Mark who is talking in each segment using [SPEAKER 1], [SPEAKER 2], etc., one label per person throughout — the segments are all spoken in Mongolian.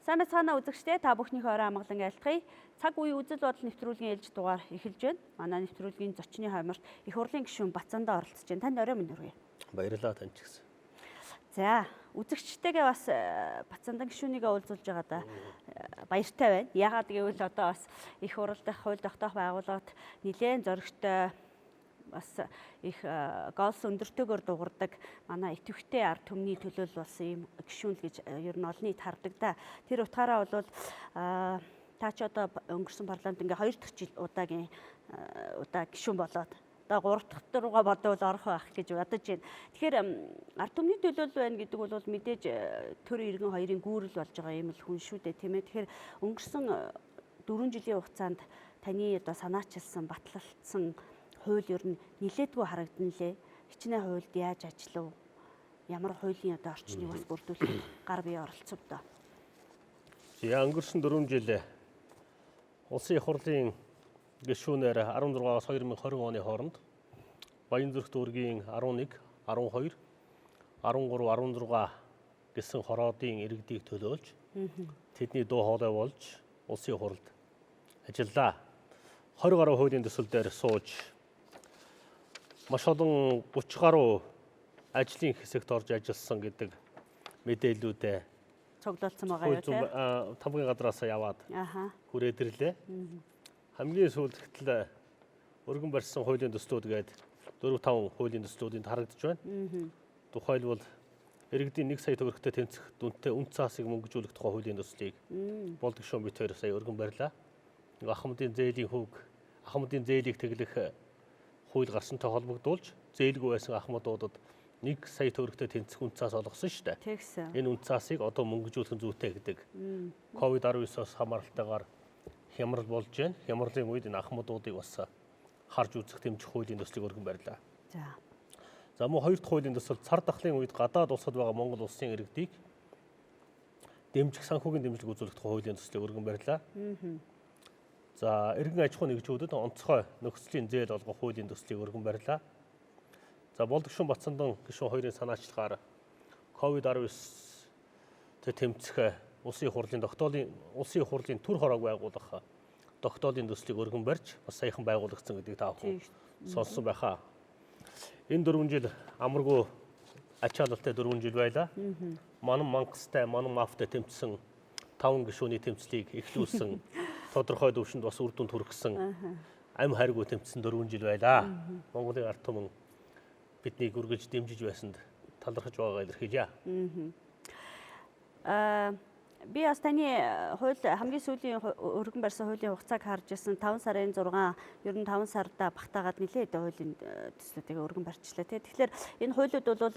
[SPEAKER 1] Сайн байцгаана үзэгчдээ, та бүхнийхээ орой амгалан айлтгая. Цаг үеийн үзэл бодол нэвтрүүлгийн ээлж дугаар эхэлж байна. Манай нэвтрүүлгийн зочны хойморт их хурлын гишүүн Батзандан оролцож байна. Танд орой минь хүргэе.
[SPEAKER 2] Баярлалаа тань ч гэсэн.
[SPEAKER 1] За, үзэгчтэйгээ бас Батзандан гишүүнийгээ уулзуулж байгаадаа баяртай байна. Яагаад гэвэл одоо бас их хурал дахь хууль тогтоох байгууллагад нэлээд зоригтой бас их голс өндөртэйгээр дуурдаг манай идэвхтэй ард түмний төлөөл болсон ийм гишүүн л гэж ер нь олон нийт хардаг да. Тэр утгаараа бол та ч одоо өнгөрсөн парламент ингээ 2 дахь жил удаагийн гишүүн болоод одоо 3 дахь руугаа бодвол орох байх гэж бодож байна. Тэгэхээр ард түмний төлөөл байна гэдэг бол мэдээж төр иргэн хоёрын гүүрэл болж байгаа юм л хүн шүү дээ, тийм ээ. Тэгэхээр өнгөрсөн 4 жилийн хугацаанд таны одоо санаачилсан, батлалцсан хууль ер нь нилээдгүй харагдан лээ. Хичнээн хуульд яаж ажиллав? Ямар хуулийн одоо орчныг бас бүрдүүлэх гар бие оролцов доо.
[SPEAKER 2] За өнгөрсөн 4 жил улсын их хурлын гишүүнээр 16-аас 2020 оны хооронд Баянзүрх дүүргийн 11, 12, 13, 16 гэсэн хороодын иргэдийг төлөөлж тэдний дуу хоолой болж улсын их хурлд ажиллаа. 20 гаруй хуулийн төсөл дээр сууж маш олон 30 гаруй ажлын хэсэгт орж ажилласан гэдэг мэдээллүүдээ
[SPEAKER 1] цуглуулсан байгаа юу тийм?
[SPEAKER 2] Тавгийн гадраас яваад хүрээд ирлээ. Хамгийн сүүлд гэтэл өргөн барьсан хуулийн төслүүд гээд 4-5 хуулийн төслүүдийн харагдаж байна. Тухайлбал иргэдийн 1 сая төгрөгтэй тэнцэх дүнтэй үн цаасыг мөнгөжүүлэх тухай хуулийн төслийг болдог шүүн бит 2 сая өргөн барьлаа. Ахмадын зээлийн хүүг, ахмадын зээлийг тэглэх хууль гарсантай холбогдуулж зээлгүй байсан ахмадуудад 1 сая төгрөгтэй тэнцэх үн цаас олгосон шүү дээ.
[SPEAKER 1] Тэгсэн.
[SPEAKER 2] Энэ үн цаасыг одоо мөнгөжүүлэх зүйтэй гэдэг. COVID-19-оос хамааралтайгаар хямрал болж байна. Хямралын үед энэ ахмадуудыг бас харж үзэх дэмжих хуулийн төслийг өргөн барьлаа. За мөн 2 дахь хуулийн төсөл цар тахлын үед гадаад улсад байгаа Монгол улсын иргэдийг дэмжих санхүүгийн дэмжлэг үзүүлэх хуулийн төслийг өргөн барьлаа. За иргэн аж ахуй нэгжүүдэд онцгой нөхцөлийн зээл олгох хуулийн төслийг өргөн барьлаа. За болдог шүүн Батзандан гишүүн хоёрын санаачлагаар COVID-19-тэй тэмцэх улсын их хурлын төр хороог байгуулах тогтоолын төслийг өргөн барьж бас саяхан байгуулагдсан гэдгийг та бүхэн сонссон байхаа. Энэ 4 жил амаргүй ачаалалтай 4 жил байлаа. Манан мангастай, манан мафтай тэмцсэн 5 гишүүний тэмцлийг эхлүүлсэн тодорхой төвшөнд бас үр дүнд хүргэсэн ам хайргүй тэмцсэн 4 жил байлаа. Монголын ард түмэн биднийг үргэлж дэмжиж байсанд талархаж байгаагаа илэрхийлье.
[SPEAKER 1] Би бас таны хууль хамгийн сүүлийн өргөн барьсан хуулийн хугацааг харж ирсэн 5 сарын 6 ер нь 5 сарда багтаагаад нэлээд хуулийн төслүүдийг өргөн барьчлаа тий. Тэгэхээр энэ хуулиуд бол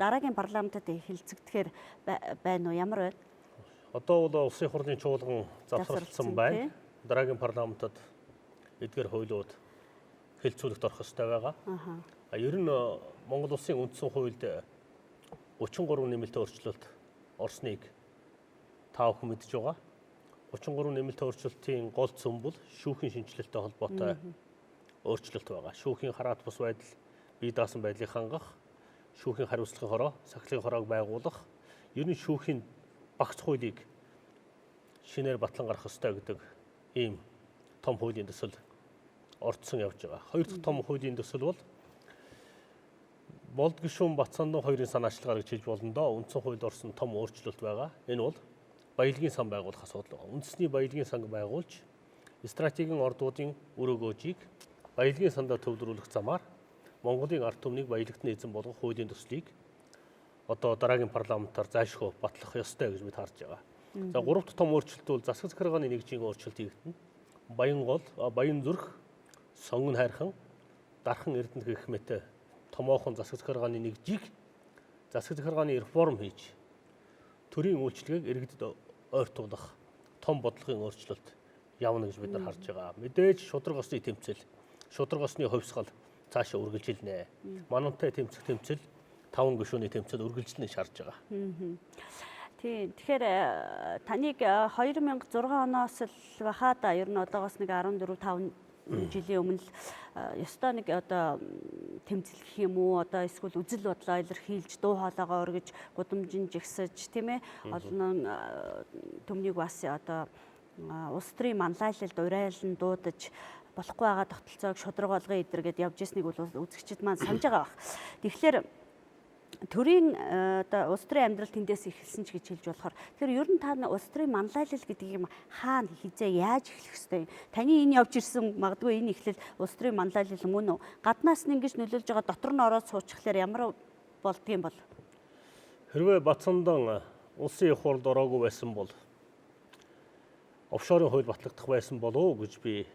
[SPEAKER 1] дараагийн парламентад хэлцэгдэхээр байна уу? Ямар байна?
[SPEAKER 2] Одоо бол улсын их хурлын чуулган завсарласан байна. Дараагийн парламентод эдгээр хуулиуд хэлцүүлэгт орох ёстой байгаа. Ер нь Монгол улсын үндсэн хуульд 33 нэмэлтийн өөрчлөлт орсныг та бүхэн мэдж байгаа. 33 нэмэлтийн өөрчлөлтийн гол цөм бол шүүхийн шинжилэлтэй холбоотой өөрчлөлт байгаа. Шүүхийн хараат бус байдал, бие даасан байдлыг хангах, шүүхийн хариуцлагын хороо, сахилгын хороог байгуулах, ер нь шүүхийн багц хуулийг шинээр батлан гаргах ёстой гэдэг ийм том хуулийн төсөл орцсон явж байгаа. 2 дахь том хуулийн төсөл бол болдог гишүүн Батзандан хоёрын санаачлагаар гэж хэлж болно доо. Үндсэн хуульд орсон том өөрчлөлт байгаа. Энэ бол баялагын сан байгуулах асуудал. Үндэсний баялагын сан байгуулж стратегийн ордуудын үр өгөөжийг баялагын сандаа төвлөрүүлэх замаар Монголын ард түмнийг баялагт нээсэн болгох хуулийн төслийг одоо дараагийн парламентаар зайлшгүй батлах ёстой гэж бид харж байгаа. За 3 дахь том өөрчлөлт бол засаг захиргааны нэгжийн өөрчлөлт хийгдэнэ. Баянзүрх, сонгон хайрхан, дархан эрдэнэ гэх мэт томоохон засаг захиргааны нэгжийг засаг захиргааны реформ хийж төрийн үйлчлэгийг иргэдэд ойртуулах том бодлогын өөрчлөлт явна гэж бид нар харж байгаа. Мэдээж шудраг осны тэмцэл, шудраг осны хувьсгал цаашаа үргэлжилнэ. Манантай тэмцэх тэмцэл, 5 гишүүний тэмцэл үргэлжлэнэ гэж харж байгаа.
[SPEAKER 1] Тийм. Тэгэхээр таныг 2006 оноос л бахаа да ер нь одоогоос нэг 14-5 жилийн өмнө л ёстой нэг одоо тэмцэл гэх юм уу одоо эсвэл үзэл бодлоо илэрхийлж дуу хоолойгоо өргөж гудамжин жигсэж тийм ээ олон төмнийг бас одоо улс төрийн манлайлалд урайлан дуудаж болохгүй байгаа тогтолцоог шудраг болгон идэргээд явж ирснийг бол үзэгчид маань санаж байгаа баг. Тэгэхээр төрийн одоо улс төрийн амьдрал тэндээс эхэлсэн ч гэж хэлж болохоор тэгэхээр ер нь та улс төрийн манлайлал гэдэг юм хаана хизээ яаж эхлэх ёстой юм? Таны энэ явж ирсэн магадгүй энэ эхлэл улс төрийн манлайлал мөн үү? Гаднаас нь ингэж нөлөөлж байгаа дотор нь ороод суучихлаар ямар болдгийм бол?
[SPEAKER 2] Хэрвээ Батзандан улсын их хурлд ороогүй байсан бол офшорын хууль батлагдах байсан болов уу гэж би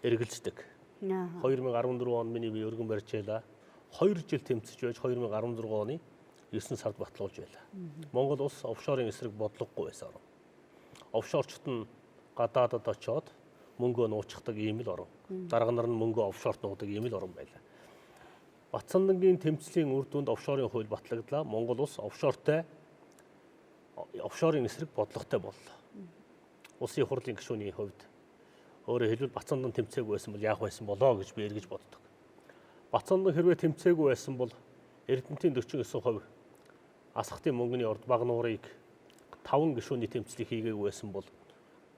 [SPEAKER 2] эргэлздэг. 2014 он миний бие өргөн барьж байла. 2 жил тэмцэж байж 2016 оны 9 сард батлуулж байлаа. Монгол улс офшорын эсрэг бодлогогүй байсан орн. Офшорчт нь гадаадад очоод мөнгөө нуучдаг ийм л орн. Дарга нар нь мөнгөө офшорт нуудаг ийм л орн байлаа. Батзандангийн тэмцлийн үр дүнд офшорын хууль батлагдлаа. Монгол улс офшорын эсрэг бодлоготой боллоо. Улсын хурлын гишүүний хувьд өөрөөр хэлбэл Батзандан тэмцээгүй байсан бол яах байсан болоо гэж би эргэж боддог. Батзандан хэрвээ тэмцээгүй байсан бол Эрдэнэтийн 49% асхтын мөнгөний урд баг нуурыг 5 гишүүний тэмцлийг хийгээгүй байсан бол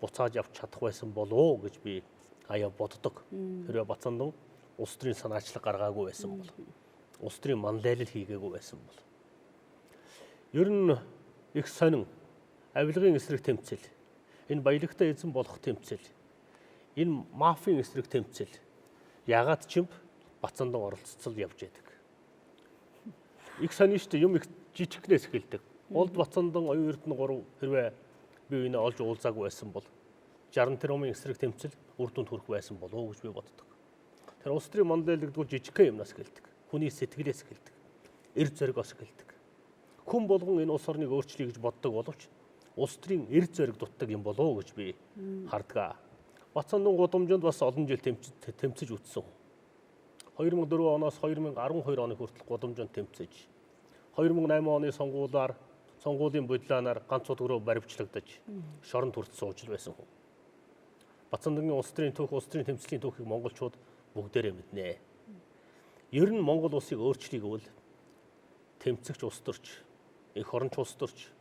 [SPEAKER 2] буцааж авч чадах байсан болоо гэж би аяа боддог. Хэрвээ Батзандан улс төрийн санаачлаг гаргаагүй байсан бол улс төрийн манлайлал хийгээгүй байсан бол ер нь их сонин авилгын эсрэг тэмцэл, энэ баялагтай эзэн болох тэмцэл, энэ мафийн эсрэг тэмцэл ягаад ч юм Батзандан оролцол явж байдаг. Их сонин шүү дээ, юм их жижигнээс эхэлдэг. Олд Батзандан оюун эрдэнэ 3 хэрвээ би энэ олж уулзаагүй байсан бол 60 тэрбумын эсрэг тэмцэл үр дүнд хүрэх байсан болов уу гэж би боддог. Тэр улс төрийн манлайлал гэдэг нь жижигхэн юмнаас эхэлдэг. Хүний сэтгэлээс эхэлдэг. Эр зоригоос эхэлдэг. Хүн болгон энэ улс орныг өөрчлөе гэж боддог боловч улс төрийн эр зориг дутдаг юм болов уу гэж би хардгаа. Батзандан гудамжинд бас олон жил тэмцэж үтсэн. 2004 оноос 2012 оны хүртэл гудамжинд тэмцэж 2008 оны сонгуулийн бодлооноор ганц удаа баривчлагдаж шоронд хүртэл сууж байсан хүн. Батзандангийн улс төрийн түүх, улс төрийн тэмцлийн түүхийг монголчууд бүгдээрээ мэднэ. Ер нь Монгол улсыг өөрчлөе гэвэл тэмцэгч улс төрч, эх оронч улс төрч,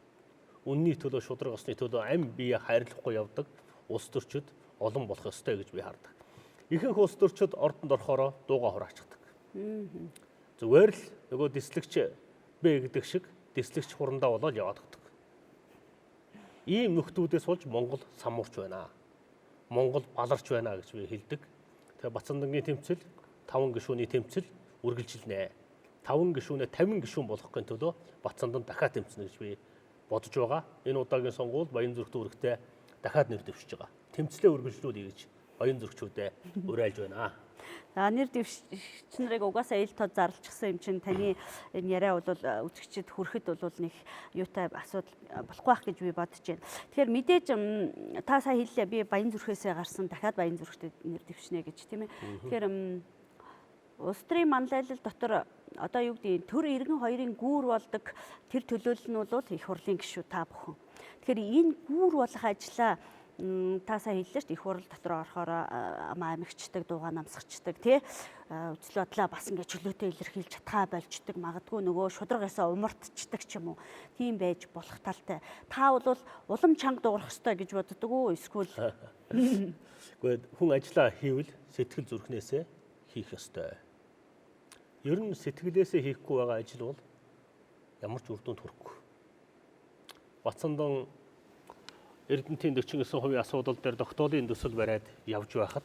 [SPEAKER 2] үнний төлөө шудраг осны төлөө амь бие хайрлахгүй явдаг улс төрчид олон болох ёстой гэж би хардаг. Ихэнх улс төрчид ордонд орохороо дуугаа хураачдаг. Зүгээр л нөгөө дислэгч Б гэдэг шиг дислэгч хурандаа болоод яваад өгдөг. Ийм нөхдүүдээс болж Монгол самуурч байна. Монгол баларч байна гэж би хэлдэг. Тэгээ Батзандангийн тэмцэл 5 гишүүний тэмцэл үргэлжилнэ. 5 гишүүнээ 50 гишүүн болгохын төлөө Батзандан дахиад тэмцэнэ гэж би бодож байгаа. Энэ удаагийн сонгуульд Баян зүрх дүүрэгтээ дахиад нэр дэвшиж байгаа. Тэмцлээ үргэлжлүүлэе гэж Баян зүрхчүүдэд уриалж байна.
[SPEAKER 1] За нэр дэвшигч нарыг угаасаа ил тод зарлчихсан юм чинь таны энэ яриа бол үзэгчид хүрэхэд бол нэг юутай асуудал болохгүй байх гэж би бодож байна. Тэгэхээр мэдээж та сая хэллээ би Баян зүрхээсээ гарсан дахиад Баян зүрхтэй нэр дэвшнэ гэж тийм ээ. Тэгэхээр улс төрийн манлайлал дотор одоо юу гэдэг төр иргэн хоёрын гүүр болдог тэр төлөөлөл нь бол их хурлын гишүү та бүхэн. Тэгэхээр энэ гүүр болох ажлаа та сая хэллээ шүү дээ их хурл дотор орохоор амигчдаг, дуугаа намсгчдаг тий үзэл бодлоо бас ингэ чөлөөтэй илэрхийлж чадхаа болждаг, магадгүй нөгөө шударгаасаа умартчдаг ч юм уу тийм байж болох талтай. Та бол улам чанга дуурах ёстой гэж боддог уу эсвэл
[SPEAKER 2] Гэхдээ хүн ажиллаа хийвэл сэтгэл зүрхнээсээ хийх ёстой. Ер нь сэтгэлээсээ хийхгүй байгаа ажил бол ямар ч үр дүнд хүрэхгүй. Батзандан Эрдэнэтийн 49% асуудал дээр тогтоолын төсөл бариад явж байхад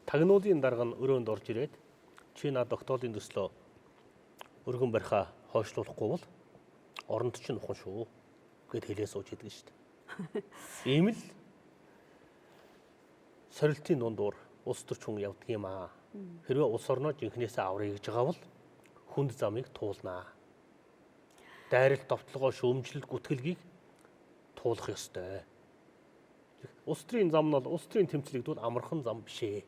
[SPEAKER 2] тагнуулын дарга нь өрөөнд орж ирээд чи над тогтоолын төслөө өргөн барихаа хойшлуулахгүй бол оронд чинь ухан шүү гэд хэлээ сууж идэг шүү дээ. Ийм л сорилтын дундуур улс төрч хүн явдаг юм аа. Хэрвээ улс орноо жинхнээсээ аврыг гэж байгаа бол хүнд замыг туулнаа. Дайралт товтлогоо шүүмжлэл гүтгэлгийг туулах ёстой. Улс төрийн зам нь бол улс төрийн тэмцлэгдвэл амархан зам биш ээ.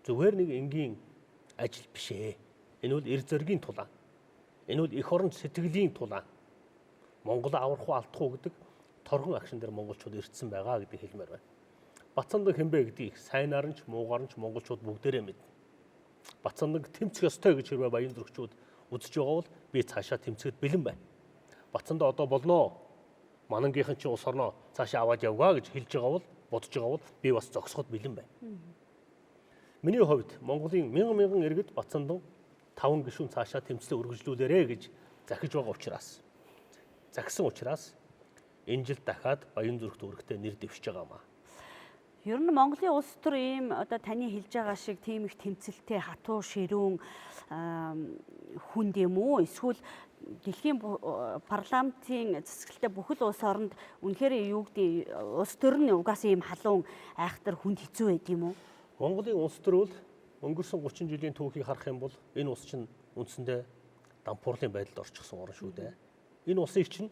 [SPEAKER 2] Зүгээр нэг энгийн ажил биш ээ. Энэ бол эр зоригийн тулаан. Энэ бол эх орон сэтгэлийн тулаан. Монголоо аврах уу алдах уу гэдэг торгон агшин дээр монголчууд ирсэн байгаа гэдэг хэлмээр байна. Батзандан хэмбэ гэдгийг сайнаар нь ч муугаар нь ч монголчууд бүгдээрээ мэднэ. Батзандан тэмцэх ёстой гэж хэрвээ баян зүрхчүүд үзэж байгаа бол би цаашаа тэмцэхэд бэлэн байна. Батзандаа одоо болноо. Манангийнхан чинь улс орноо цаашаа аваад явгаа гэж хэлж байгаа бол бодож байгаа бол би бас зогсоход бэлэн байна. Миний хувьд Монголын мянган иргэд Батзандан 5 гишүүн цаашаа тэмцлээ үргэлжлүүлээрэ гэж захиж байгаа загсан учраас энэ жил дахиад баян зүрхт үүрэгтэй нэр дэвшиж байгаамаа.
[SPEAKER 1] Ер нь Монголын улс төр ийм одоо таны хэлж байгаа шиг тийм их тэмцэлтэй хатуу ширүүн хүнд юм уу? Эсвэл дэлхийн парламентын засаглалтай бүхэл улс оронд үнэхээр юу гэдэг улс төр нь угаасаа ийм халуун айхтар хүнд хэцүү байд юм уу?
[SPEAKER 2] Монголын улс төр бол өнгөрсөн 30 жилийн түүхийг харах юм бол энэ улс чинь үндсэндээ дампуурлын байдалд орчихсон орн шүү дээ. Энэ улсыг чинь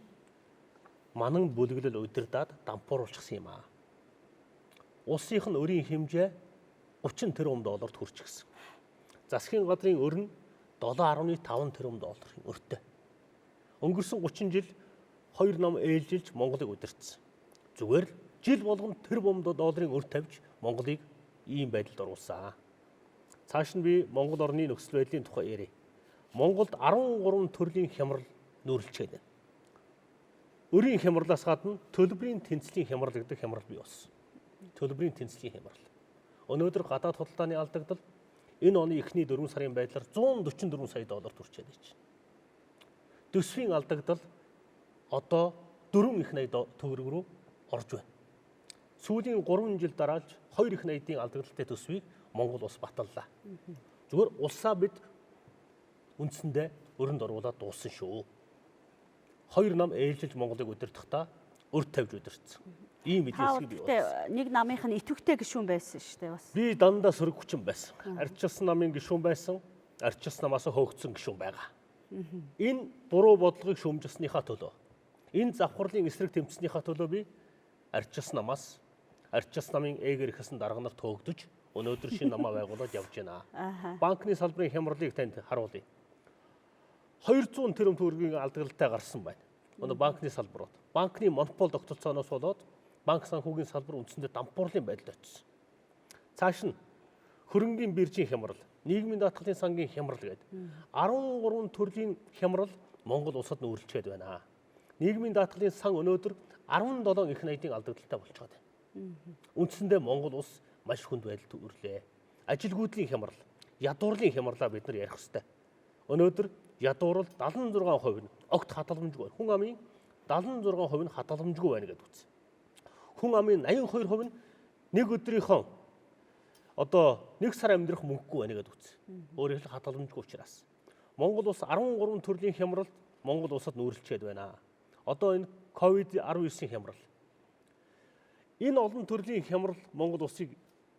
[SPEAKER 2] манан бүлэглэл удирдаад дампууруулчихсан юм аа. Улсынх нь өрийн хэмжээ 30 тэрбум долларт хүрчихсэн. Засгийн газрын өр нь 7.5 тэрбум долларын өртөө. Өнгөрсөн 30 жил 2 нам ээлжилж Монголыг удирдсан. Зүгээр жил болгон тэрбум долларын өр тавьж Монголыг ийм байдалд оруулсан. Цааш нь би Монгол орны нөхцөл байдлын тухай ярив. Монголд 13 төрлийн хямрал нүүрлэлчээд байна. Өрийн хямралаас гадна төлбөрийн тэнцлийн хямрал гэдэг хямрал бий болсон. Төлбөрийн тэнцлийн хямрал. Өнөөдөр гадаад худалдааны алдагдал энэ оны эхний 4 сарын байдлаар 144 сая доллар хүрчээд байна. Төсвийн алдагдал одоо 4 их найд төгрөг рүү орж байна. Сүүлийн 3 жил дараалж 2 их найдын алдагдaltaй төсвийг Монгол улс баталлаа. Зүгээр улсаа бид үндсэндээ өрөнд оруулаад дууссан шүү. 2 нам ээлжилж Монголыг удирдахдаа өр тавьж удирдсан. Ийм мэдээлэл бий болсон.
[SPEAKER 1] Нэг намынх нь итвэхтэй гишүүн байсан шүү дээ бас.
[SPEAKER 2] Би дандаа сөрөг хүчин байсан. Арчилсан намын гишүүн байсан. Арчилсан намаас хөөгдсөн гишүүн байгаа. Энэ буруу бодлогыг шүүмжилснийхаа төлөө, энэ завхарлын эсрэг тэмцснийхаа төлөө би арчилсан намаас арчилсан намын ээгэр ихэсэн дарга нарт хөөгдөж өнөөдөр шинэ намаа байгуулад явж байна. Банкны салбарын хямралыг танд харуулъя. 200 тэрбум төгрөгийн алдагдaltaй гарсан байна. Өнөө банкны салбарууд. Банкны монопол тогтолцооноос болоод банк санхүүгийн салбар үндсэндээ дампуурлын байдалд очсон. Цааш нь хөрөнгийн биржийн хямрал, нийгмийн даатгалын сангийн хямрал гэдэг 13 төрлийн хямрал Монгол улсад нүүрлчээд байна. Нийгмийн даатгалын сан өнөөдөр 17 их найдын алдагдaltaй болчиход байна. Үндсэндээ Монгол улс маш хүнд байдалд үрлээ. Ажилгүйдлийн хямрал, ядуурлын хямралаа бид нар ярих ёстой. Өнөөдөр ядуурл 76% нь огт хадгаламжгүй байна. Хүн амын 76% нь хадгаламжгүй байна гэдэг үз. Хүн амын 82% нь нэг өдрийнхөө одоо нэг сар амьдрах мөнгөгүй байна гэдэг үз. Өөрөөр хэлбэл хадгаламжгүй учраас Монгол улс 13 төрлийн хямралд Монгол улсад нүүрлчээд байна. Одоо энэ COVID-19 хямрал. Энэ олон төрлийн хямрал Монгол улсыг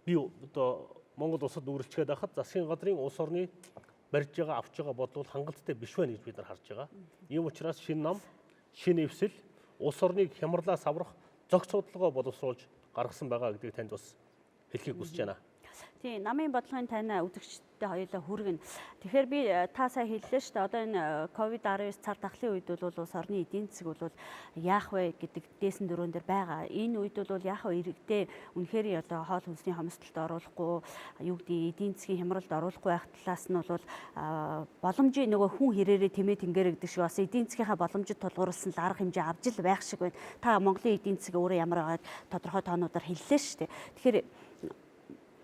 [SPEAKER 2] би одоо Монгол улсад нүүрлчгээд байхад засгийн газрын улс орны барьж байгаа авч байгаа бодвол хангалттай биш байна гэж бид нар харж байгаа. Ийм учраас шинэ нам, шинэ эвсэл улс орныг хямралаас аврах зохиц судалгаа боловсруулж гаргасан байгаа гэдгийг танд бас хэлхийг хүсэж байна.
[SPEAKER 1] Тийм, намын бодлогын тань үзэгчтэй хоёулаа хүргэн. Тэгэхээр би та сая хэллээ шүү дээ. Одоо энэ COVID-19 цар тахлын үед бол улс орны эдийн засаг бол яах вэ гэдэг дээсэн дөрөөн дээр байгаа. Энэ үед бол яах вэ иргэдээ үнэхээр одоо хоол хүнсний хомсдолд оруулахгүй, юу гэдэг эдийн засгийн хямралд оруулахгүй байх талаас нь бол боломжийн нөгөө хүн хэрээрээ тэмээ тэнгэр гэдэг шиг бас эдийн засгийнхаа боломжид тулгуурласан арга хэмжээ авч ил байх шиг байна. Та Монголын эдийн засаг өөрөө ямар байгааг тодорхой тоонуудаар хэллээ шүү дээ. Тэгэхээр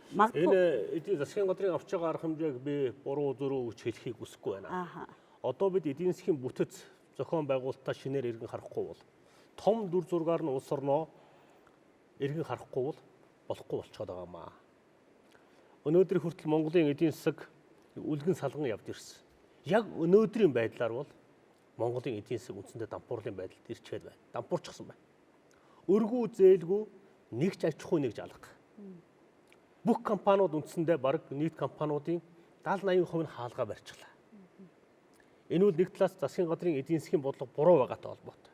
[SPEAKER 2] энэ эдийн засгийн газрын авч байгаа арга хэмжээг би буруу зөрүү гэж хэлхийг хүсэхгүй байна. Одоо бид эдийн засгийн бүтэц зохион байгуулалтаа шинээр иргэн харахгүй бол том дүр зургаар нь улс орноо иргэн харахгүй бол болохгүй болчиход байгаа маа. Өнөөдөр хүртэл Монголын эдийн засаг үлгэн салган явж ирсэн. Яг өнөөдрийн байдлаар бол Монголын эдийн засаг үндсэндээ дампуурлын байдалд ирчээд байна. Дампуурчихсан байна. Өргүү зээлгүй нэгч аж ахуй нэгж алга. Бүх компаниуд үндсэндээ бараг нийт компаниудын 70-80% нь хаалгаа барьчихлаа. Энэ үл нэг талаас засгийн газрын эдийн засгийн бодлого буруу байгаатай холбоотой.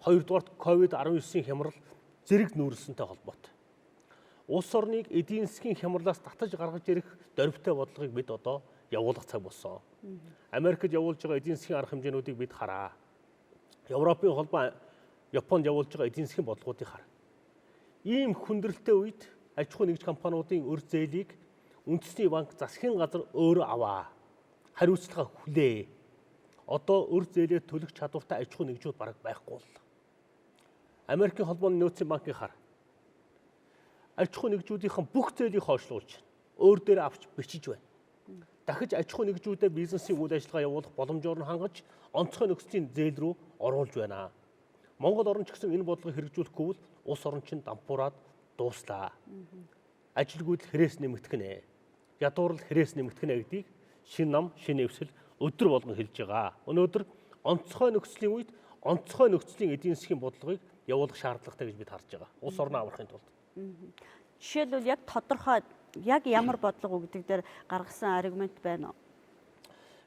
[SPEAKER 2] Хоёрдугаарт COVID-19 хямрал зэрэг нүүрлсэнтэй холбоотой. Улс орныг эдийн засгийн хямралаас татаж гаргаж ирэх дөрвтэй бодлогыг бид одоо явуулах цаг болсон. Америкт явуулж байгаа эдийн засгийн арга хэмжээнүүдийг бид хараа. Европын холбоо Японд явуулж байгаа эдийн засгийн бодлогуудыг хар. Ийм хүндрэлтэй үед аж ахуй нэгж компаниудын өр зээлийг үндэсний банк засгийн газар өөрөө аваа. Хариуцлага хүлээ. Одоо өр зээлээ төлөх чадвартай аж ахуй нэгжүүд бараг байхгүй боллоо. Америкийн холбооны нөөцийн банкыг хар. Аж ахуй нэгжүүдийн бүх зээлийг хойшлуулж өөр дээр авч бичиж байна. Дахиж аж ахуй нэгжүүдэд бизнесийн үйл ажиллагаа явуулах боломжоор нь хангаж онцгой нөхцөлийн зээл рүү оруулж байна. Монгол орн ч гэсэн энэ бодлогыг хэрэгжүүлэхгүй бол улс орн чинь дампуураад дууслаа. Ажилгүйдэл хэрээс нэмэгдэх нэ. Ядуурл хэрээс нэмэгдэх нэ гэдгийг шин нам, шин эвсэл өдөр болгон хэлж байгаа. Өнөөдөр онцгой нөхцөлийн үед онцгой нөхцөлийн эдийн засгийн бодлогыг явуулах шаардлагатай гэж бид харж байгаа. Улс орноо аврахын тулд.
[SPEAKER 1] Жишээлбэл яг тодорхой яг ямар бодлого гэдэг дээр гаргасан аргумент байна уу?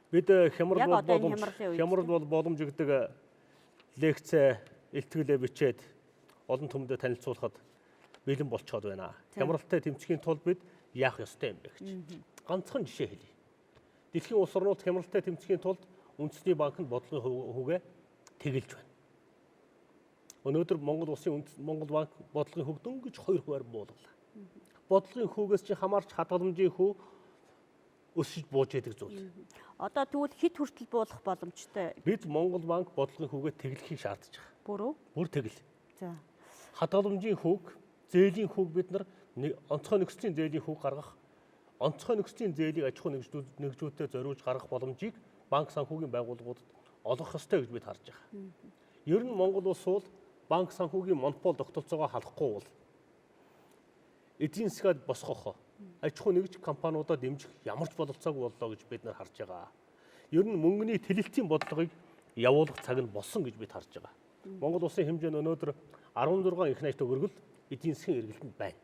[SPEAKER 2] Бид хямрал бол боломж гэдэг лекц илтгэлээ бичээд олон түмдэд танилцуулахад бэлэн болцоод байна. Хямралтай тэмцэхийн тулд бид яах ёстой юм бэ гэж. Ганцхан жишээ хэлье. Дэлхийн улс орнууд хямралтай тэмцэхийн тулд үндэсний банкнд бодлогын хүүгээ тэгэлж байна. Өнөөдөр Монгол банк бодлогын хүүг дөнгөж 2 хувиар буулгалаа. Бодлогын хүүгээс чи хамаарч хадгаламжийн хүү өсөж бууж яадаг зүйл.
[SPEAKER 1] Одоо тэгвэл хэд хүртэл буулгах боломжтой?
[SPEAKER 2] Бид Монгол банк бодлогын хүүгээ тэглэхийг шаардж байгаа. Бүр тэгэл.
[SPEAKER 1] За.
[SPEAKER 2] Хадгаламжийн хүүг, зээлийн хүүг бид нар онцгой нөхцөлийн зээлийн хүүг гаргах, онцгой нөхцөлийн зээлийг аж ахуй нэгжүүдэд зориулж гаргах боломжийг банк санхүүгийн байгууллагуудад олгох ёстой гэж бид харж байгаа. Ер нь Монгол улс бол банк санхүүгийн монопол тогтолцоогоо халахгүй бол эдийн засгаад босгох аж ахуй нэгж компаниудаа дэмжих ямар ч бололцоогүй боллоо гэж бид нар харж байгаа. Ер нь мөнгөний тэлэлтийн бодлогыг явуулах цаг нь болсон гэж бид харж байгаа. Монгол улсын хэмжээ нь өнөөдөр 16 их найт төгрөгөл эдийн засгийн эргэлтэнд байна.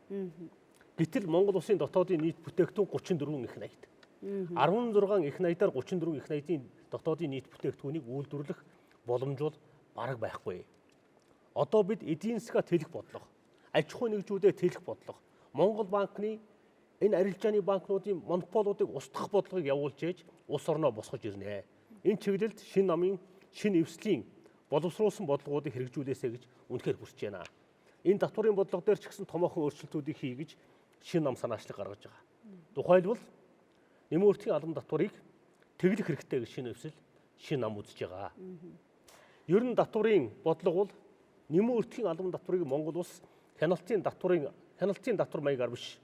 [SPEAKER 2] Гэтэл Монгол улсын дотоодын нийт бүтээгдэхүүн 34 их найт. 16 их найтаар 34 их найтын дотоодын нийт бүтээгдэхүүнийг үйлдвэрлэх боломж бол бараг байхгүй. Одоо бид эдийн засгаа тэлэх бодлого, аж ахуй нэгжүүдэд тэлэх бодлого, Монгол банкны энэ арилжааны банкнуудын монополуудыг устгах бодлогыг явуулж ээж улс орноо босгож ирнэ. Энэ чиглэлд шин намын, шин эвслийн боловсруулсан бодлогуудыг хэрэгжүүлээсэй гэж үнэхээр хүсэж байна. Энэ татварын бодлого дээр ч гэсэн томоохон өөрчлөлтүүдийг хий гэж шин нам санаачлаг гаргаж байгаа. Тухайлбал нэмийн өртгийн албан татварыг тэглэх хэрэгтэй гэж шин эвсэл, шин нам үзэж байгаа. Ер нь татварын бодлого бол нэмийн өртгийн албан татварыг Монгол улс хяналтын татвар маягаар биш,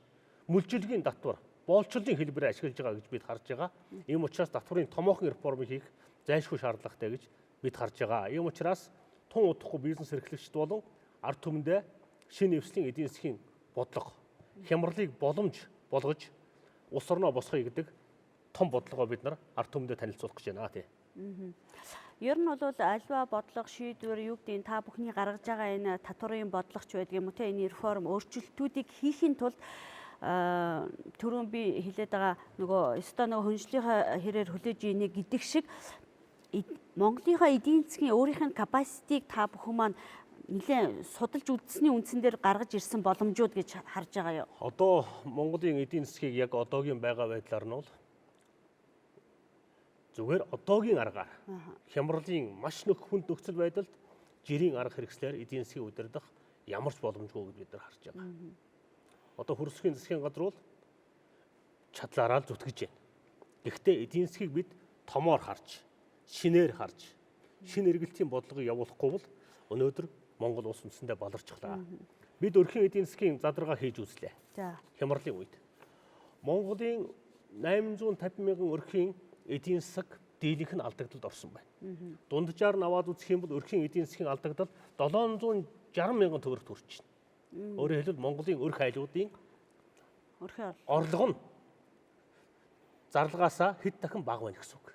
[SPEAKER 2] мүлжилгийн татвар, боолчлын хэлбэрээр ашиглаж байгаа гэж бид харж байгаа. Ийм учраас татварын томоохон реформыг хийх зайлшгүй шаардлагатай гэж бид харж байгаа. Ийм учраас тун удахгүй бизнес эрхлэгчид болон ард түмэндээ шинэ эвслийн эдийн засгийн бодлого, хямралыг боломж болгож улс орноо босгоё гэдэг том бодлогоо бид нар ард түмэндээ танилцуулах гэж байна тий.
[SPEAKER 1] Ер нь бол альва бодлого шийдвэр юу гэдэг та бүхний гаргаж байгаа энэ татварын бодлого ч байдаг юм уу те энэ реформ өөрчлөлтүүдийг хийхин тулд түрүүн би хэлээд байгаа нөгөө хөнжлийнхаа хэрээр хүлээж ийнэ гэдэг шиг Монголынхаа эдийн засгийн өөрийнх нь capacity-г та бүхэн маань нэлээд судалж үзсний үндсэн дээр гаргаж ирсэн боломжууд гэж харж байгаа юу?
[SPEAKER 2] Одоо Монголын эдийн засгийг яг одоогийн байгаа байдлаар нь бол зүгээр одоогийн аргаар хямралын маш хүнд нөхцөл байдалд жирийн арга хэрэгслээр эдийн засгийг удирдах ямар ч боломжгүй гэж бид нар харж байгаа. Одоо хөрсгийн засгийн газар бол чадлаараа л зүтгэж байна. Гэхдээ эдийн засгийг бид томоор харж, шинээр харж, шинэ эргэлтийн бодлогыг явуулахгүй бол өнөөдөр Монгол улс үндэсэндээ баларчихлаа. Бид өрхийн эдийн засгийн задаргаа хийж үзлээ. Хямралын үед Монголын 850 мянган өрхийн эдийн засаг дийлэнх нь алдагдалд орсон байна. Дунджаар нь аваад үзэх юм бол өрхийн эдийн засгийн алдагдал 760 мянган төгрөгт хүрч байна. Өөрөөр хэлбэл Монголын өрх айлуудын орлого нь зарлагаасаа хэд дахин бага байна гэсэн үг.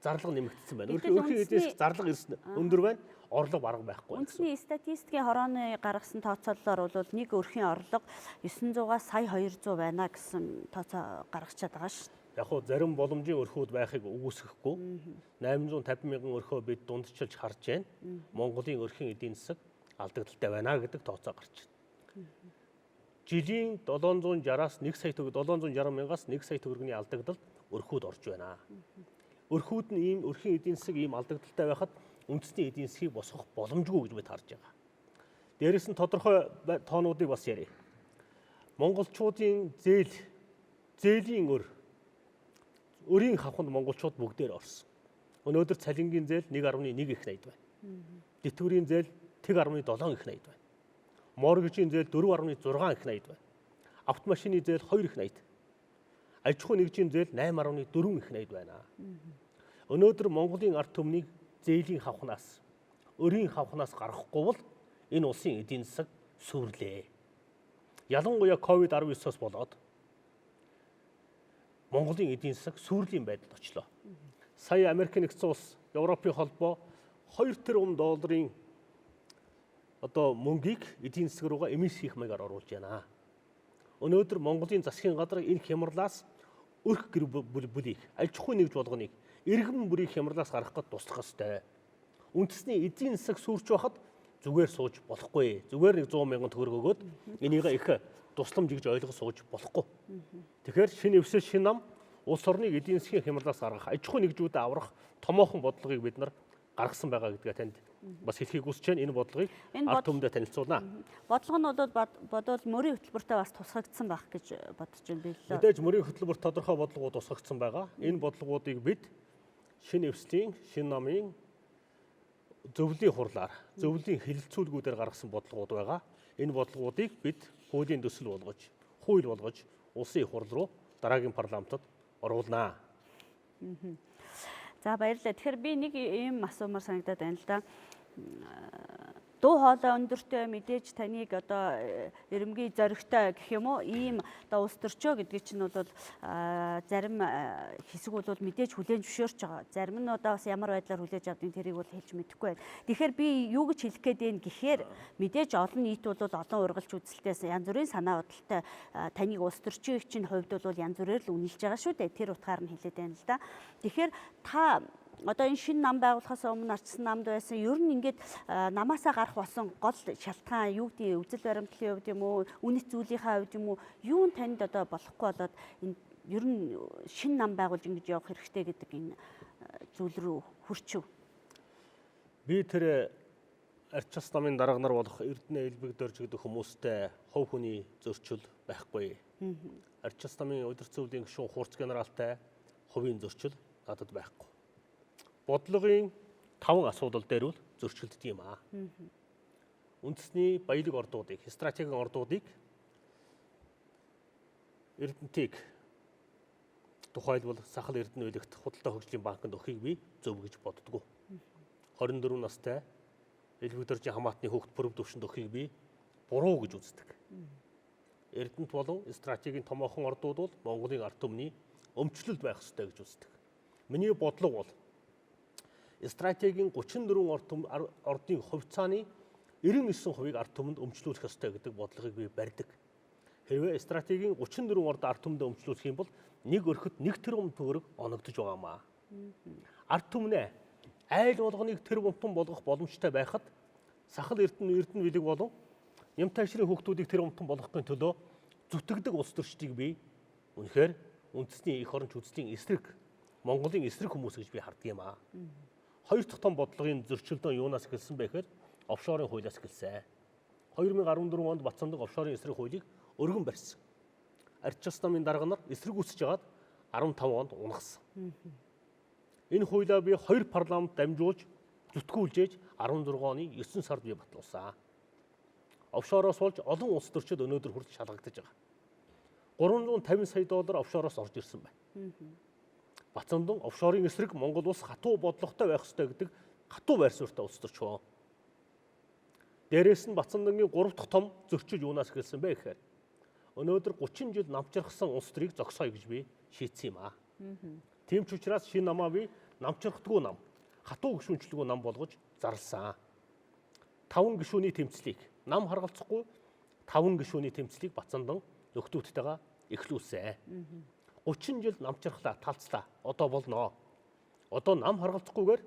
[SPEAKER 2] Зарлага нэмэгдсэн байна. Өрхийн эдийн засаг зарлага ирсэн өндөр байна. Орлого бараг байхгүй.
[SPEAKER 1] Үндэсний статистикийн хорооны гаргасан тооцоололоор бол нэг өрхийн орлого 900-аас сая 200 байна гэсэн тооцоо гаргачаад байгаа шүү.
[SPEAKER 2] Яг хөө зарим боломжийн өрхүүд байхыг үгүйсэхгүй 850 мянган өрхөө бид дундчилж харж байна. Монголын өрхийн эдийн засаг алдагдaltaй байна гэдэг тооцоо гарч байна. Жилийн 760-аас 1 сая төгрөг 760 мянгаас 1 сая төгрөгийн алдагдалд өрхүүд орж байна. Өрхүүд нь ийм өрхийн эдийн засаг ийм алдагдaltaй байхад үндэсний эдийн засгийг босгох боломжгүй гэж бид харж байгаа. Дээрээс нь тодорхой тоонуудыг бас ярив. монголчуудын зээлийн өрийн хавханд монголчууд бүгдээр орсон. Өнөөдөр цалингийн зээл 1.1 их найд байна. Тэтгэврийн зээл 1.7 их найд байна. Моргижийн зээл 4.6 их найд байна. Автомашины зээл 2 их найд. Аж ахуй нэгжийн зээл 8.4 их найд байна. Өнөөдөр Монголын ард түмнийг зээлийн хавхнаас, өрийн хавхнаас гаргахгүй бол энэ улсын эдийн засаг сүрлээ. Ялангуяа COVID-19-оос болоод Монголын эдийн засаг сүрлийн байдалд очлоо. Сая Америк нэгдсэн улс, Европын холбоо 2 тэрбум долларын мөнгийг эдийн засаг руугаа эмис хийх маягаар оруулж байна. Өнөөдөр Монголын засгийн газар энэ хямралаас өрх гэр бүлийг, аж ахуй нэгж болгоныг иргэн бүрийг хямралаас гаргах гэж туслах ёстой. Үндэсний эдийн засаг сүрч байхад зүгээр сууж болохгүй. Зүгээр нэг 100 мянган төгрөг өгөөд энийг их тусламж гэж ойлгож сууж болохгүй. Тэгэхээр шинэ эвсэл шинэ нам улс орныг эдийн засгийн хямралаас гаргах, аж ахуй нэгжүүдэд аврах томоохон бодлогыг бид нар гаргасан байгаа гэдгээ танд бас хэлхийг хүсэж байна. Энэ бодлогыг ард түмэндээ танилцуулна.
[SPEAKER 1] Бодлого нь бодвол мөрийн хөтөлбөртөө бас тусгагдсан байх гэж бодож байна билээ.
[SPEAKER 2] Мэдээж мөрийн хөтөлбөрт тодорхой бодлогууд тусгагдсан байгаа. Энэ бодлогуудыг бид шинэ эвслийн, шинэ намын зөвлөлийн хурлаар, зөвлөлийн хэлэлцүүлгүүдээр гаргасан бодлогууд байгаа. Энэ бодлогуудыг бид хуулийн төсөл болгож, хууль болгож улсын их хурл руу дараагийн парламентод оруулнаа.
[SPEAKER 1] За баярлалаа. Тэгэхээр би нэг ийм асуумаар санагдаад байна л да. Дуу хоолой өндөртэй мэдээж таныг эрэмгийн зоригтой гэх юм уу ийм улс төрчөө гэдгийг чинь бол зарим хэсэг бол мэдээж хүлээн зөвшөөрч байгаа. Зарим нь бас ямар байдлаар хүлээж авдгийг тэрийг бол хэлж мэдэхгүй байна. Тэгэхээр би юу гэж хэлэх гээд байна гэхээр мэдээж олон нийт бол олон ургалч үзэлтээс янз бүрийн санаа бодолтой таныг улс төрчийн хувьд бол янз бүрээр л үнэлж байгаа шүү дээ. Тэр утгаар нь хэлээд байна л да. Тэгэхээр та энэ шинэ нам байгуулахаас өмнө арчсан намд байсан ер нь ингээд намаасаа гарах болсон гол шалтгаан юу гэдэг үзэл баримтлалын хувьд юм уу, үнэт зүйлийнхаа хувьд юм уу, юу нь танд болохгүй болоод энэ ер нь шинэ нам байгуулж ингэж явах хэрэгтэй гэдэг энэ зүйл рүү хүрчв.
[SPEAKER 2] Би тэр арчсан намын дарга нар болох Эрдэнэ элбэг дөрж гэдэг хүмүүстэй хувь хүний зөрчил байхгүй. Арчсан намын удирдсан зөвлөлийн гишүүн хурц генералтай хувийн зөрчил надад байхгүй. Бодлогын 5 асуудал дээр үл зөрчилддөг юм аа. Үндэсний баялаг ордуудыг, стратегийн ордуудыг Эрдэнэтийг тухайлбал Сахал Эрдэнэ үлэгт худалдаа хөгжлийн банкнд өгөхийг би зөв гэж боддгоо. 24 настай элбэг дөржийн хамаатны хүүхд бүрв төвшөнд өгөхийг би буруу гэж үздэг. Эрдэнэт болон стратегийн томоохон ордууд бол Монголын ард түмний өмчлөлд байх ёстой гэж үздэг. Миний бодлого бол стратегийн 34 ордын хувьцааны 99%-ийг ард түмэнд өмчлүүлэх ёстой гэдэг бодлогыг би барьдаг. Хэрвээ стратегийн 34 орд ард түмэнд өмчлүүлэх юм бол нэг өрхөд 1 тэрбум төгрөг оногдож байгаамаа. Ард түмнээ айл болгоныг тэрбумтан болгох боломжтой байхад Сахал Эрдэнэ билэг болон Нямтай ширийн хүүхдүүдийг тэрбумтан болгохын төлөө зүтгэдэг улс төрчдийг би үнэхээр үндэсний эх оронч үзлийн эсрэг, Монголын эсрэг хүмүүс гэж би харддаг юм аа. Хоёр дахь том бодлогын зөрчилдөөн юунаас эхэлсэн бэ гэхээр офшорын хуулиас эхэлсэн. 2014 онд Батзандан офшорын эсрэг хуулийг өргөн барьсан. Арчсан намын дарга нар эсрэг үүсэж хагаад 15 онд унагсан. Энэ хуулиа би 2 парламент дамжуулж зүтгүүлжээж 16 оны 9 сард би батлуулсан. Офшороос болж олон улс төрчид өнөөдөр хүртэл шалгагдаж байгаа. 350 сая доллар офшороос орж ирсэн байна. Батзандан офшорын эсрэг Монгол улс хатуу бодлоготой байх ёстой гэдэг хатуу байр суурьтай улс төрчөө. Дээрээс нь Батзандангийн 3 дахь том зөрчил юунаас эхэлсэн бэ гэхээр өнөөдөр 30 жил намчрахсан улс төрийг зогсооё гэж би шийдсэн юм аа. Тийм ч учраас шинэ намаа би намчрахгүй нам, хатуу гишүүнчлэггүй нам болгож зарласан. 5 гишүүний тэмцлийг, нам харгалзахгүй 5 гишүүний тэмцлийг Батзандан нөхдүүдтэйгээ эхлүүлсэн. 30 жил намчрахлаа, талцлаа. Одоо болно. Одоо нам харгалзахгүйгээр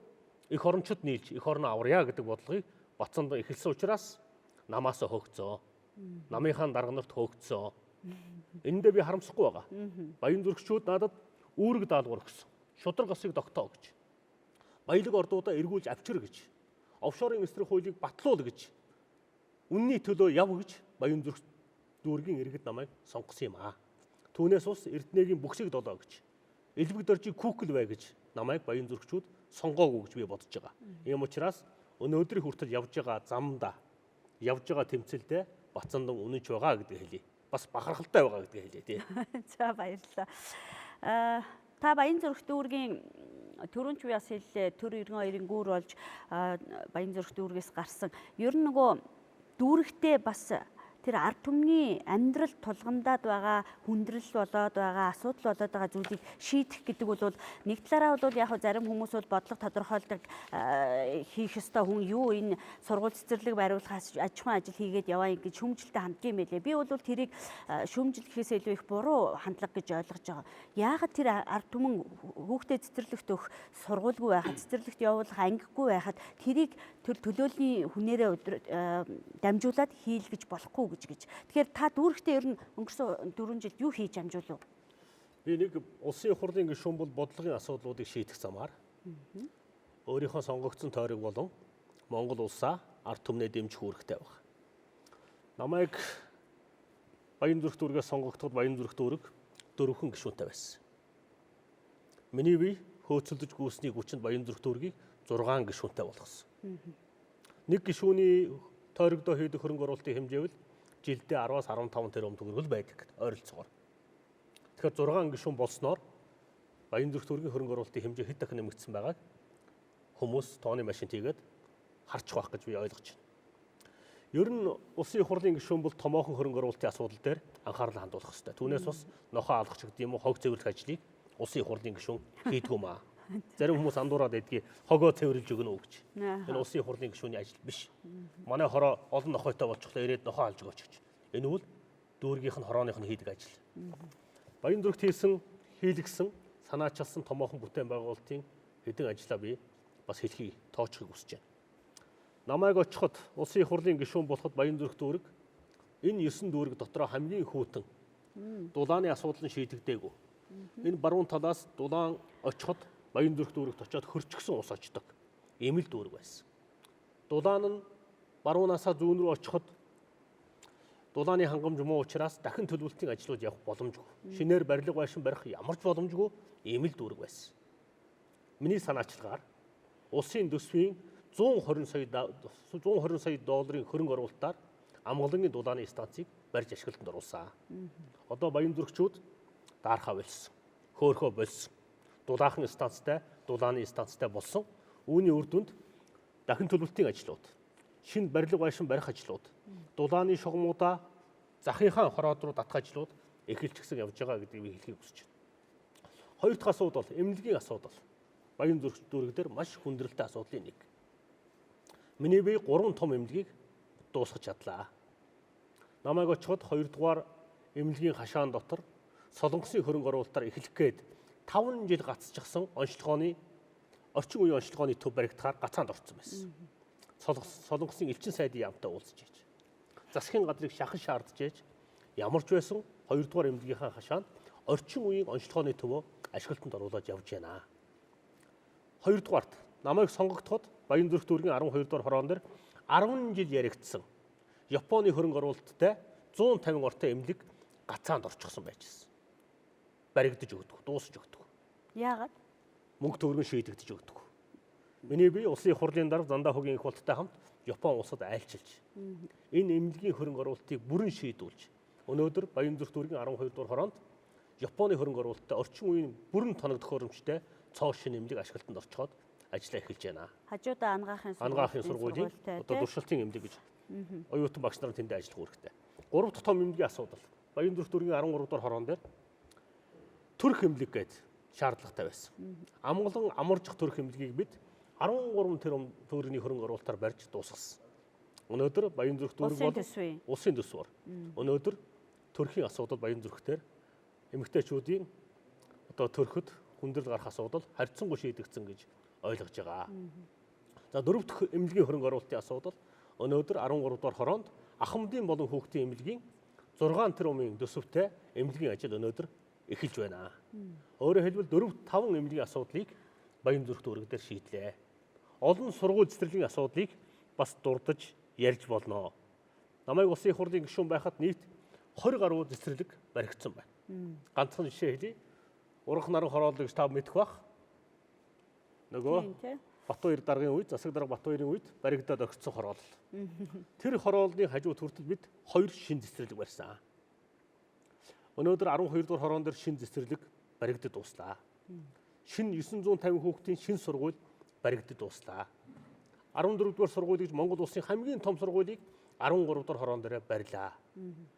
[SPEAKER 2] эх орончид нийлж эх орноо аварья гэдэг бодлогыг Батзандан эхэлсэн учраас намаасаа хөөгцөө. Намынхаа дарга нарт хөөгцөө. Эндээ би харамсахгүй байгаа. Баян зүрхчүүд надад үүрэг даалгавар өгсөн. Шудраг гасыг тогтоо гэж. Баялаг ордуудаа эргүүлж авчир гэж. Офшорын эсрэг хуулийг батлуул гэж. Үнний төлөө яв гэж баян зүрх дүүргийн иргэд намайг сонгосон юм аа. Түүнээс ус Эрдэнэгийн бүхсийг долоо гэж, элбэг доржийг хүүхэл бай гэж намайг баян зүрхчүүд сонгоогүй гэж би бодож байгаа. Ийм учраас өнөөдрийн хүртэл явж байгаа замдаа, явж байгаа тэмцэлдээ Батзандан үнэнч байгаа гэдгийг хэлье. Бас бахархалтай байгаа гэдгийг хэлье тий.
[SPEAKER 1] За баярлалаа. Та баян зүрх дүүргийн түрүүн ч би бас хэллээ, төр 92-ын гүүр болж баян зүрх дүүргээс гарсан. Ер нь нөгөө дүүрэгтээ бас тэр ард түмний амьдрал тулгамдаад байгаа, хүндрэл болоод байгаа, асуудал болоод байгаа зүйлийг шийдэх гэдэг бол нэг талаараа бол яг зарим хүмүүс бол бодлого тодорхойлдог хийх ёстой хүн юу энэ сургууль цэцэрлэг бариулахаас аж ахуйн ажил хийгээд яваа ингэж шүүмжлэлтэй ханддаг юм байлээ. Би бол тэрийг шүүмжлэхээс илүү их буруу хандлага гэж ойлгож байгаа. Яагаад тэр ард түмэн хүүхдээ цэцэрлэгт өгөх сургуульгүй байхад, цэцэрлэгт явуулах ангигүй байхад тэрийг тэр төлөөллийн хүнээрээ дамжуулаад хийлгэж болохгүй гэж. Тэгэхээр та дүүрэгтээ ер нь өнгөрсөн 4 жилд юу хийж амжуулав?
[SPEAKER 2] Би нэг улсын хурлын гишүүн бол бодлогын асуудлуудыг шийдэх замаар өөрийнхөө сонгогдсон тойрог болон Монгол улсаа ард түмнээ дэмжих үүрэгтэй байна. Намайг баян зүрх дүүргээс сонгогдоход баян зүрх дүүрэг 4 гишүүнтэй байсан. Миний бие хөөцөлдөж гүйсний хүчинд баян зүрх дүүргийг 6 гишүүнтэй болгосон. Нэг гишүүний тойрогдоо хийдэг хөрөнгө оруулалтын хэмжээвэл жилдээ 10-аас 15 тэрбум төгрөгөл байдаг ойролцоогоор. Тэгэхээр 6 гишүүн болсноор баян зүрх дүүргийн хөрөнгө оруулалтын хэмжээ хэд дахин нэмэгдсэн байгааг хүмүүс тооны машин хийгээд харчих байх гэж би ойлгож байна. Ер нь улсын хурлын гишүүн бол томоохон хөрөнгө оруулалтын асуудал дээр анхаарал хандуулах хэрэгтэй. Түүнээс бас нохоо алгах гэдэг юм уу, хог цэвэрлэх ажлыг улсын хурлын гишүүн хийдэг юм аа. Зарим хүмүүс андуураад байдгийг хогоо цэвэрлж өгнө үү гэж. Энэ улсын хурлын гишүүний ажил биш. Манай хороо олон нохойтой болчихлоо ирээд нохоо алж өгөөч гэж. Энэ үл дүүргийнх нь хорооных нь хийдэг ажил. Баян зүрхт хийсэн, хийлгсэн, санаачилсан томоохон бүтээн байгуулалтын хэдэн ажлаа би бас хэлхий тооцохыг хүсэж байна. Намайг очиход улсын хурлын гишүүн болоход баян зүрх дүүрэг энэ 9 дүүрэг дотроо хамгийн хүйтэн дулааны асуудал нь шийдэгдээгүй. Энэ баруун талаас дулаан очиход баян зүрх дүүрэгт очиод хөрчгсөн ус очдог. Ийм л дүүрэг байсан. Дулаан нь баруунаасаа зүүн рүү очиход дулааны хангамж муу учраас дахин төлөвлөлтийн ажлууд явах боломжгүй. Шинээр барилга байшин барих ямар ч боломжгүй ийм л дүүрэг байсан. Миний санаачлагаар улсын төсвийн 120 сая долларын хөрөнгө оруулалтаар амгалангийн дулааны станцыг барьж ашиглалтанд оруулсан. Одоо баян зүрхчүүд даархаа болсон. Хөөхөө болсон. Дулаахан станцтай, дулааны станцтай болсон. Үүний үр дүнд дахин төлөвлөлтийн ажлууд, шинэ барилга байшин барих ажлууд, дулааны шугамудаа захынхаа хороод руу татах ажлууд эхэлчихсэн явж байгаа гэдгийг би хэлхийг хүсэж байна. Хоёр дахь асуудал эмнэлгийн асуудал. Баян зүрх дүүрэг дээр маш хүндрэлтэй асуудлын нэг. Миний бие 3 том эмнэлгийг дуусгаж чадлаа. Намайг очиход 2 дугаар эмнэлгийн хашаан дотор солонгосын хөрөнгө оруулалтаар эхлэх гээд 5 жил гацчихсан орчин үеийн онцлогооны төв баригдахаар гацаанд орсон байсан. Солонгосын элчин сайдын яамтай уулзж ээж. Засгийн газрыг шахаж шаардж ээж. Ямар ч байсан 2 дугаар эмнэлгийнхаа хашаанд орчин үеийн онцлогооны төвөө ашиглалтанд оруулаад явж байна. 2 дугаарт намайг сонгогдоход баян зүрх дүүргийн 12 дугаар хороон дээр 10 жил яригдсан Японы хөрөнгө оруулалттай 150 ортой эмнэлэг гацаанд орчихсон байжсэн. Баригдаж өгдөг, дуусч өгдөг.
[SPEAKER 1] Яагаад?
[SPEAKER 2] Мөнгө төгрөг шийдэгдэж өгдөг. Миний бие улсын хурлын дарга Зандаа хогийн их болттой хамт Япон улсад айлчилж энэ эмнэлгийн хөрөнгө оруулалтыг бүрэн шийдүүлж өнөөдөр баян зүрх дүүргийн 12 дугаар хороонд Японы хөрөнгө оруулалттай орчин үеийн бүрэн тоног төхөөрөмжтэй цоо шин эмнэлэг ашиглалтанд орчоод ажиллаа эхэлж байна.
[SPEAKER 1] Хажуудаа
[SPEAKER 2] ангаахын сургуулийн одоо туршилтын эмнэлэг гэж оюутан багш нар тэнд ажиллах үүрэгтэй. 3 дахь том эмнэлгийн асуудал. Баян зүрх дүүргийн 13 дугаар хороон дээр төрх эмнэлэг гээд шаардлагатай байсан. Амгалан амаржих төрх эмнэлгийг бид 13 тэрбум төгрөгийн хөрөнгө оруулалтаар барьж дуусгасан. Өнөөдөр баян зүрх дүүрэг бол улсын төсвөр. Өнөөдөр төрхийн асуудал баян зүрхтэр эмэгтэйчүүдийн одоо төрөхөд хүндрэл гарах асуудал харьцангуй шийдэгдсэн гэж ойлгож байгаа. За 4 дахь эмнэлгийн хөрөнгө оруулалтын асуудал өнөөдөр 13 дугаар хороонд ахмадын болон хүүхдийн эмнэлгийн 6 тэрбумын төсөвтэй эмнэлгийн ажил өнөөдөр эхэлж байна. Өөрөөр хэлбэл 4-5 эмнэлгийн асуудлыг баян зүрх дүүрэг дээр шийдлээ. Олон сургууль цэцэрлэгийн асуудлыг бас дурдж ярьж болно. Намайг улсын хурлын гишүүн байхад нийт 20 гаруй цэцэрлэг баригдсан байна. Ганцхан жишээ хэлье. Урах наран хороолол гэж та мэдэх бах. Нөгөө Батбаяр даргын үед, засаг дарга Батбаярын үед баригдаад огцсон хороолол. Тэр хорооллын хажууд хүртэл бид 2 шин цэцэрлэг барьсан. Өнөөдөр 12 дугаар хороон дээр шин цэцэрлэг баригдад дуслаа. Шин 950 хүүхдийн шин сургууль баригдад дуслаа. 14 дугаар сургууль гэж Монгол улсын хамгийн том сургуулийг 13 дугаар хороон дээр барьлаа.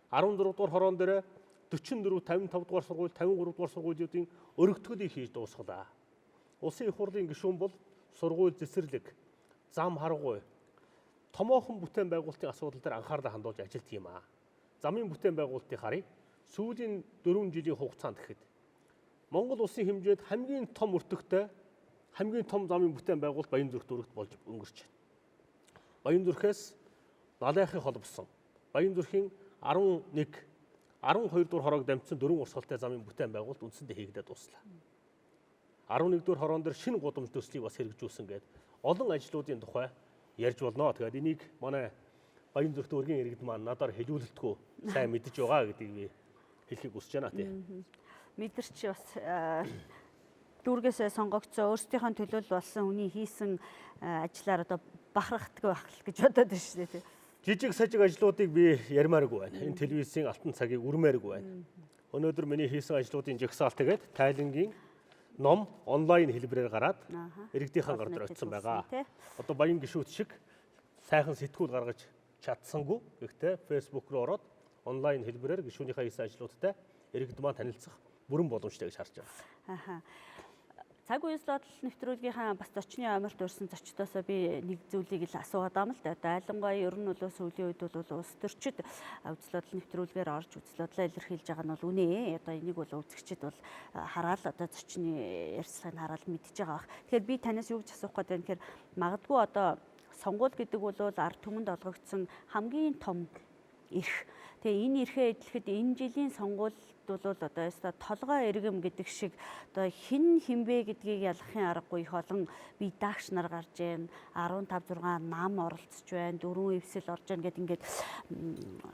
[SPEAKER 2] 14 дугаар хороон дээр 44, 55 дугаар сургууль, 53 дугаар сургуулиудын өргөтгөлийг хийж дуусгалаа. Улсын их хурлын гишүүн бол сургууль цэцэрлэг, зам харгуй, томоохон бүтээн байгуулалтын асуудал дээр анхаарлаа хандуулж ажилладаг юм аа. Замын бүтээн байгуулалтыг харъя. Сүүлийн 4 жилийн хугацаанд гэхэд Монгол улсын хэмжээнд хамгийн том өртөгтэй, хамгийн том замын бүтээн байгуулалт Баянзүрхт өргөт болж өнгөрч байна. Баянзүрхээс Налайхыг холбосон, Баянзүрхийн 11, 12 дугаар хороог дамжсан 4 урсгалтай замын бүтээн байгуулалт үндсэндээ хийгдээд дуслаа. 11 дугаар хороон дээр шинэ гудамж төслийг бас хэрэгжүүлсэн гээд олон ажлуудын тухай ярьж болно. Тэгээд энийг манай Баянзүрхт өргөн иргэд маань надаар хэлүүлэлтгүй сайн мэдж байгаа гэдгийг би хэлхийг хүсэж байна тийм.
[SPEAKER 1] Мэдэрч бас дүүргээс сонгогдсон өөрсдийнхөө төлөөлөл болсон хүний хийсэн ажлаар одоо бахархдаггүй байх гэж бодоод байна шүү дээ тийм.
[SPEAKER 2] Жижиг сажиг ажлуудыг би ярмааргүй байна. Энэ телевизийн алтан цагийг үрмээргүй байна. Өнөөдөр миний хийсэн ажлуудын жагсаал тэгээд тайлангийн ном онлайн хэлбэрээр гараад иргэдийнхэн гар дээр очсон байгаа. Одоо баян гишүүд шиг сайхан сэтгүүл гаргаж чадсангүй. Гэхдээ Facebook руу ороод онлайн хэлбэрээр гишүүнийхээ хийсэн ажлуудтай иргэд маань танилцах бүрэн боломжтой гэж харж байгаа.
[SPEAKER 1] Цаг үеийн бодол нэвтрүүлгийнхаа бас зочны амралт урьсан зочдоосоо би нэг зүйлийг л асуугаад байгаа юм л да. Одоо айлангуяа ер нь бол сүүлийн үед бол улс төрчид үзэл бодол нэвтрүүлгээр орж үзэл бодлоо илэрхийлж байгаа нь бол үнэ. Одоо энийг бол үзэгчид бол хараад одоо зочны ярьцлагыг хараад мэдж байгаа бах. Тэгэхээр би танаас юу гэж асуух гээд байна гэхээр магадгүй одоо сонгуул гэдэг бол ард түмэнд олгогдсон хамгийн том эрх. Тэгээ энэ эрхээ эдлэхэд энэ жилийн сонгуульд бол одоо яста толгой эргэм гэдэг шиг одоо хин хинбэ гэдгийг ялахын аргагүй их олон бие даагч нар гарч байна. 15 6 нам оролцож байна. 4 эвсэл орж байна гэд ингээд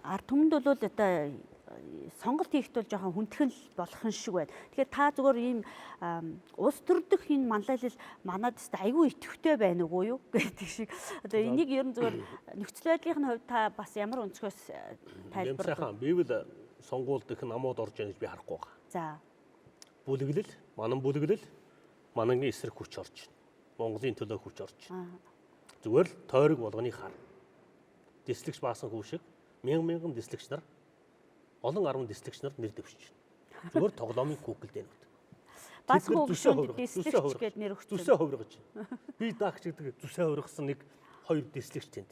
[SPEAKER 1] ард түмэнд бол одоо сонголт хийхэд бол жоохон хүндхэн болох нь шиг байна. Тэгэхээр та зүгээр ийм улс төрдөх энэ манлайлал манад тест айгүй идэвхтэй байна уу юу гэдэг шиг. Одоо энийг ер нь зүгээр нөхцөл байдлын хувьд та бас ямар өнцгөөс тайлбарлах вэ?
[SPEAKER 2] Бивэл сонгуульд их намууд орж байгаа гэж би харахгүй байгаа.
[SPEAKER 1] За.
[SPEAKER 2] Бүлэглэл, манангийн эсрэг хүч орж байна. Монголын төлөө хүч орж байна. Зүгээр л тойрог болгоны хар. Дислэгч баасан хүү шиг мянган дислэгч нар олон 10 дислэгч нар нэр дэвшиж байна. Зүгээр тоглоомын куклд энүүд.
[SPEAKER 1] Бас хөвгөнд дислэгч гэж нэр өгч байна.
[SPEAKER 2] Зүсээ хувиргаж байна. Би даагч гэдэг зүсээ хувиргасан 1-2 дислэгч тэнд.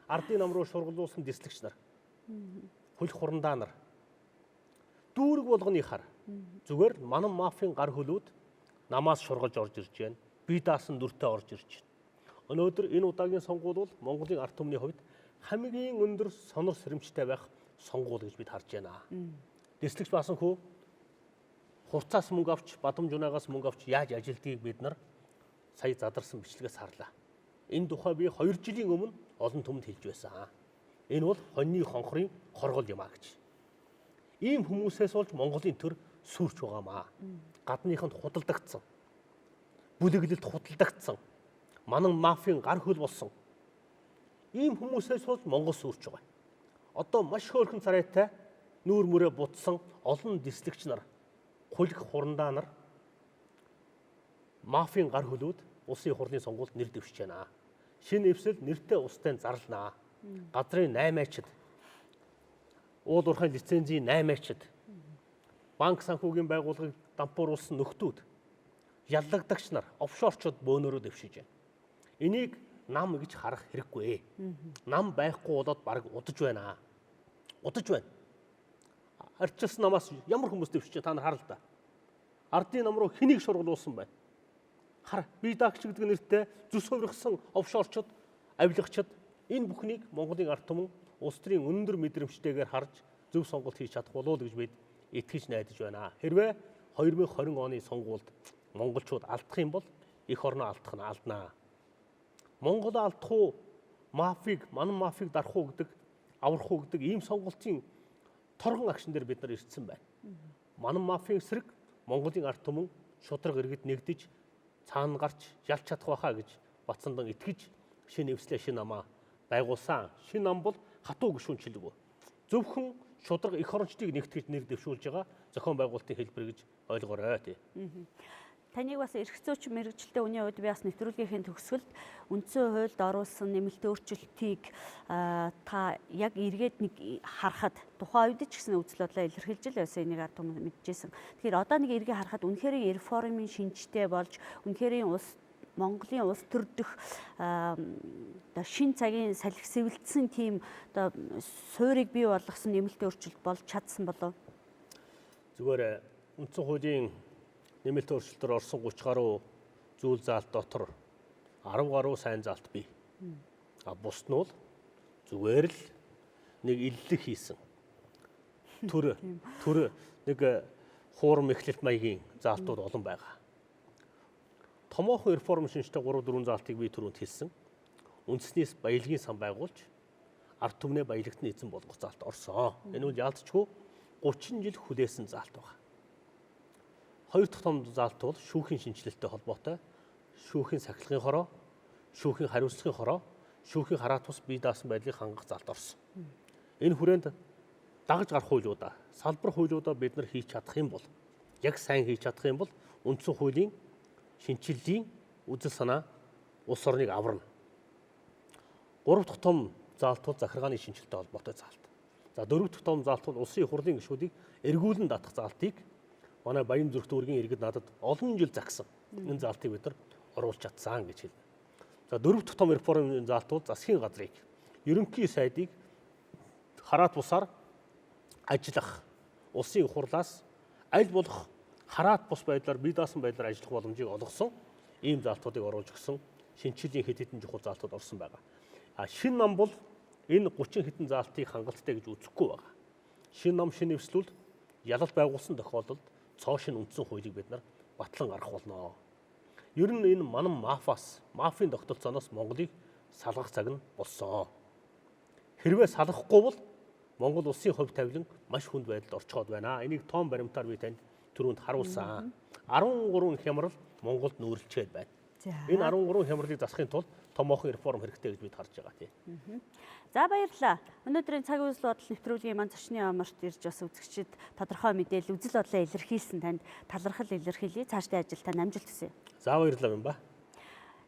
[SPEAKER 2] Ардын нам руу шургалуулсан дислэгч нар. Хөл хурандаа нар. Дүүрэг болгоны хар. Зүгээр манан мафийн гар хөлүүд намаас шургалж орж ирж байна. Би даасан дүртэй орж ирж байна. Өнөөдөр энэ удаагийн сонгуул бол Монголын ард түмний хувьд хамгийн өндөр сонор сэрэмжтэй байх сонгуул гэж бид харж байна. Дислэгч баасан хүү хурцаас мөнгө авч, бадамж унаагаас мөнгө авч яаж ажилтгийг бид нар сая задарсан бичлэгээс харлаа. Энэ тухай би 2 жилийн өмнө олон түмэнд хэлж байсан. Энэ бол хоньны хонхрын хоргол юм а гэж. Ийм хүмүүсээс болж Монголын төр сүрч байгаамаа. Гадныханд худалдагдсан. Бүлэглэлд худалдагдсан. Манан мафийн гар хөл болсон. Ийм хүмүүсээс болж Монгол сүрч байгаа. Одоо маш хөөрхөн царайтай нүүр мөрөө бутсан олон дислэгч нар, хулиг хурандаа нар, мафийн гар хөлүүд улсын хурлын сонгуульд нэр дэвшиж байна. Шинэ эвсэл нэртэй устай зарлнаа. Газрын 8-ачид, уул уурхайн лицензийн 8-ачид, банк санхүүгийн байгууллагыг дампууруулсан нөхдүүд, яллагдагч нар, офшорчууд бөөнөрөө дэвшиж байна. Энийг нам гэж харах хэрэггүй. Нам байхгүй болоод баг удаж байна. Удаж байна. Арчилсан намаас ямар хүмүүс дэвшиж та нар хар л да. Ардын нам руу хэнийг шургалуулсан байна. Хар, би даагч гэдэг нэртэй зүс хувиргасан офшорчууд, авилгачид энэ бүхнийг Монголын ард түмэн улс төрийн өндөр мэдрэмжтэйгээр харж зөв сонголт хийж чадах болов уу гэж бид итгэж найдаж байна. Хэрвээ 2020 оны сонгуульд монголчууд алдах юм бол эх орноо алдах нь алднаа. Монгол алдах уу, манан мафийг дарах уу гэдэг, аврах уу гэдэг ийм сонголтын торгон агшин дээр бид нар ирсэн байна. Манан мафийн эсрэг Монголын ард түмэн шудраг иргэд нэгдэж цаана гарч ялч чадах байхаа гэж Батзандан итгэж шинэ эвслээ шинэ намаа байгуулсан. Шинэ нам бол хатуу гишүүнчлэг. Зөвхөн шудраг эх орончдыг нэгтгэж нэр дэвшүүлж байгаа зохион байгуулалтын хэлбэр гэж ойлгоорой тий.
[SPEAKER 1] Таныг бас эрх зүйч мэрэгчлээ үний үед би бас нэвтрүүлгийн төгсгөлд үндсэн хуульд оруулсан нэмэлт өөрчлөлтийг та яг эргээд нэг харахад тухайн үед ч гэсэн үзэл бодлоо илэрхийлж л байсан энийг ард түмэн мэдчихсэн. Тэгэхээр одоо нэг эргээ харахад үнэхээр реформын шинжтэй болж үнэхээр Монголын улс төрдөх шин цагийн салхи сэвэлдсэн тийм одоо суурийг бий болгосон нэмэлт өөрчлөлт болж чадсан болов?
[SPEAKER 2] Зүгээр үндсэн хуулийн нэмэлт өөрчлөлтөөр орсон 30 гаруй зүйл заалт дотор 10 гаруй сайн заалт бий. Бусд нь бол зүгээр л нэг иллэг хийсэн. Төр нэг хуурам эхлэлт маягийн заалтууд олон байгаа. Томоохон реформ шинжтэй 3-4 заалтыг би түрүүнд хэлсэн. Үндэснээс баялагын сан байгуулж ард түмнээ баялагтны эзэн болгох заалт орсон. Энэ бол ялцчгүй 30 жил хүлээсэн заалт байна. Хоёр дахь том заалт бол шүүхийн шинжилэлтэй холбоотой. Шүүхийн сахилгын хороо, шүүхийн хариуцлагын хороо, шүүхийн хараат бус бие даасан байдлыг хангах заалт орсон. Энэ хүрээнд дагаж гарах хуулиудаа, салбар хуулиудаа бид нар хийж чадах юм бол, яг сайн хийж чадах юм бол үндсэн хуулийн шинжиллийн үзэл санаа улс орныг аварна. Гурав дахь том заалт бол захиргааны шинжилэлтэй холбоотой заалт. За дөрөв дахь том заалт бол улсын их хурлын гишүүдийг эргүүлэн даатгах заалтыг манай Баян зүрх дүүргийн иргэд надад олон жил загсан. Энэ заалтыг бид нар оруулж чадсан гэж хэлнэ. За дөрөв дахь том реформын заалт бол засгийн газрыг ерөнхий сайдыг хараат бусаар ажиллах, улсын их хурлаас аль болох хараат бус байдлаар бие даасан байдлаар ажиллах боломжийг олгосон ийм заалтуудыг оруулж өгсөн шинжилгээний хэд хэдэн чухал заалтууд орсон байгаа. Шинэ нам бол энэ 30 хэдэн заалтыг хангалттай гэж үзэхгүй байгаа. Шинэ нам шинэ эвслүүл ялалт байгуулсан тохиолдолд цоошин үндсэн хуулийг бид нар батлан гарах болно. Ер нь энэ манан мафийн тогтолцооноос Монголыг салгах цаг нь болсон. Хэрвээ салгахгүй бол Монгол улсын хувь тавилан маш хүнд байдалд орчход байна. Энийг тоон баримтаар би танд түрүүнд харуулсан. 13 хямрал Монголд нүүрлчээд байна. Энэ 13 хямралыг засахын тулд томоохон реформ хэрэгтэй гэж бид харж байгаа тийм.
[SPEAKER 1] За баярлалаа. Өнөөдрийн цаг үзэл бодол нэвтрүүлгийн маань зочны амарт ирж бас үзэгчид тодорхой мэдээлэл үзэл бодлоо илэрхийлсэн танд талархал илэрхийлье. Цаашдын ажилтаа намжилт хүсье.
[SPEAKER 2] За баярлалаа юм ба.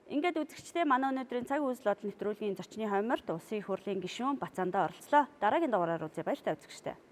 [SPEAKER 1] Ингээд үзэгчдээ манай өнөөдрийн цаг үзэл бодол нэвтрүүлгийн зочны амарт улсын их хурлын гишүүн Батзандан оролцлоо. Дараагийн дугаараар үзье. Баяр та үзэгчдээ.